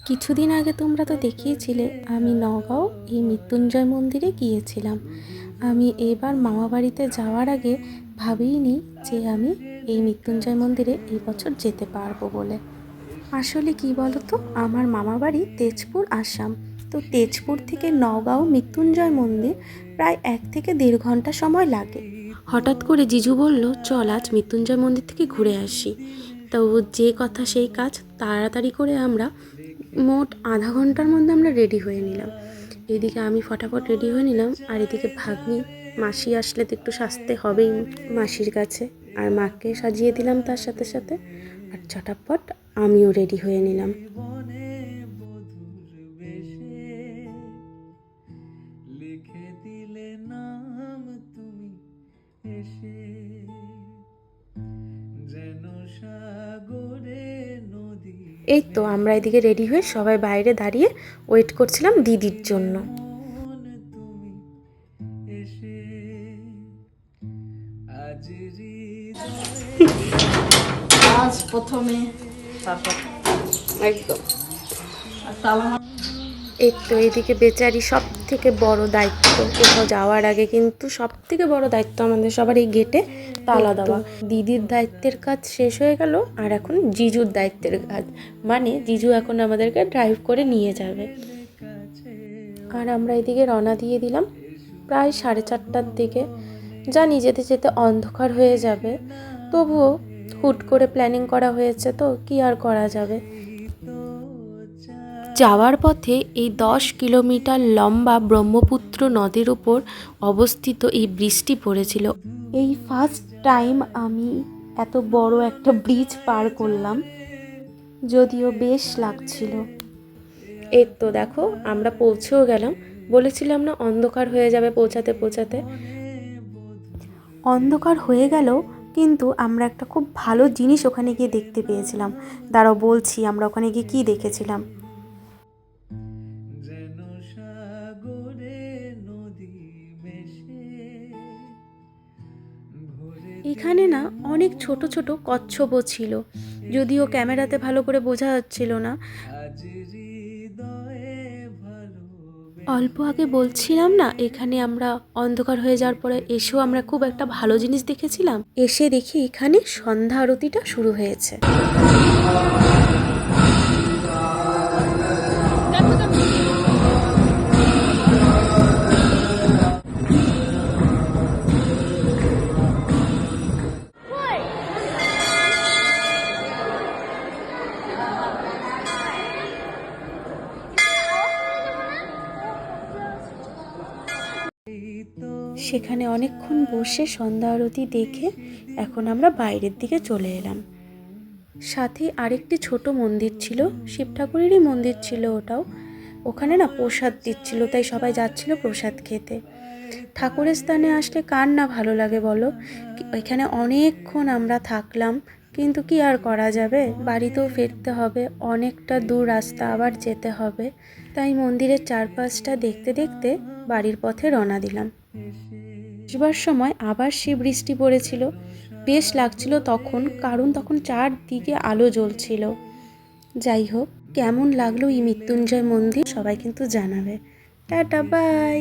কিছুদিন আগে তোমরা তো দেখিয়েছিলে আমি নগাঁও এই মৃত্যুঞ্জয় মন্দিরে গিয়েছিলাম। আমি এবার মামাবাড়িতে যাওয়ার আগে ভাবিনি যে আমি এই মৃত্যুঞ্জয় মন্দিরে এই বছর যেতে পারবো বলে। আসলে কি বলো তো, আমার মামাবাড়ি তেজপুর, আসাম। তো তেজপুর থেকে নগাঁও মৃত্যুঞ্জয় মন্দির প্রায় 1 থেকে 1.5 ঘন্টা সময় লাগে। হঠাৎ করে জিজু বলল, চল আজ মৃত্যুঞ্জয় মন্দির থেকে ঘুরে আসি। তো যে কথা সেই কাজ, তাড়াতাড়ি করে আমরা মোট আধা ঘন্টার মধ্যে আমরা রেডি হয়ে নিলাম। এদিকে আমি ফটাফট রেডি হয়ে নিলাম, আর এদিকে ভাগ্নি মাসি আসলে তো একটু সাজতে হবেই মাসির কাছে, আর মাকে সাজিয়ে দিলাম তার সাথে সাথে, আর চটাপট আমিও রেডি হয়ে নিলাম। এই তো আমরা এদিকে রেডি হয়ে সবাই বাইরে দাঁড়িয়ে ওয়েট করছিলাম দিদির জন্য। আজ প্রথমে একদম এই তো এদিকে বেচারি সব থেকে বড় দায়িত্ব, কোথাও যাওয়ার আগে কিন্তু সব থেকে বড় দায়িত্ব আমাদের সবার এই গেটে তালা দেওয়া। দিদির দায়িত্বের কাজ শেষ হয়ে গেল, আর এখন জিজুর দায়িত্বের কাজ, মানে জিজু এখন আমাদেরকে ড্রাইভ করে নিয়ে যাবে। আর আমরা এদিকে রওনা দিয়ে দিলাম প্রায় 4:30টার দিকে। জানি যেতে যেতে অন্ধকার হয়ে যাবে, তবুও হুট করে প্ল্যানিং করা হয়েছে, তো কি আর করা যাবে। যাওয়ার পথে এই 10 কিলোমিটার লম্বা ব্রহ্মপুত্র নদীর উপর অবস্থিত এই ব্রিজটি পড়েছিল। এই ফার্স্ট টাইম আমি এত বড় একটা ব্রিজ পার করলাম, যদিও বেশ লাগছিল। এই তো দেখো আমরা পৌঁছেও গেলাম, বলেছিলাম না অন্ধকার হয়ে যাবে পৌঁছাতে পৌঁছাতে। অন্ধকার হয়ে গেল, কিন্তু আমরা একটা খুব ভালো জিনিস ওখানে গিয়ে দেখতে পেয়েছিলাম। দাঁড়াও বলছি আমরা ওখানে গিয়ে কী দেখেছিলাম। এখানে না অনেক ছোট ছোট কচ্ছপও ছিল, যদিও ক্যামেরাতে ভালো করে বোঝা যাচ্ছিল না। অল্প আগে বলছিলাম না এখানে আমরা অন্ধকার হয়ে যাওয়ার পরে এসেও আমরা খুব একটা ভালো জিনিস দেখেছিলাম। এসে দেখি এখানে সন্ধ্যা আরতিটা শুরু হয়েছে। সেখানে অনেকক্ষণ বসে সন্ধ্যা আরতি দেখে এখন আমরা বাইরের দিকে চলে এলাম। সাথে আরেকটি ছোট মন্দির ছিল, শিব ঠাকুরেরই মন্দির ছিল ওটাও। ওখানে না প্রসাদ দিচ্ছিল, তাই সবাই যাচ্ছিল প্রসাদ খেতে। ঠাকুরের স্থানে আসলে কার না ভালো লাগে বলো। এখানে অনেকক্ষণ আমরা থাকলাম, কিন্তু কি আর করা যাবে, বাড়িতেও ফিরতে হবে, অনেকটা দূর রাস্তা আবার যেতে হবে। তাই মন্দিরের চারপাশটা দেখতে দেখতে বাড়ির পথে রওনা দিলাম। আসবার সময় আবার সেই বৃষ্টি পড়েছিল, বেশ লাগছিল তখন, কারণ তখন চারদিকে আলো জ্বলছিল। যাই হোক, কেমন লাগলো এই মৃত্যুঞ্জয় মন্দির সবাই কিন্তু জানাবে। Tata, by.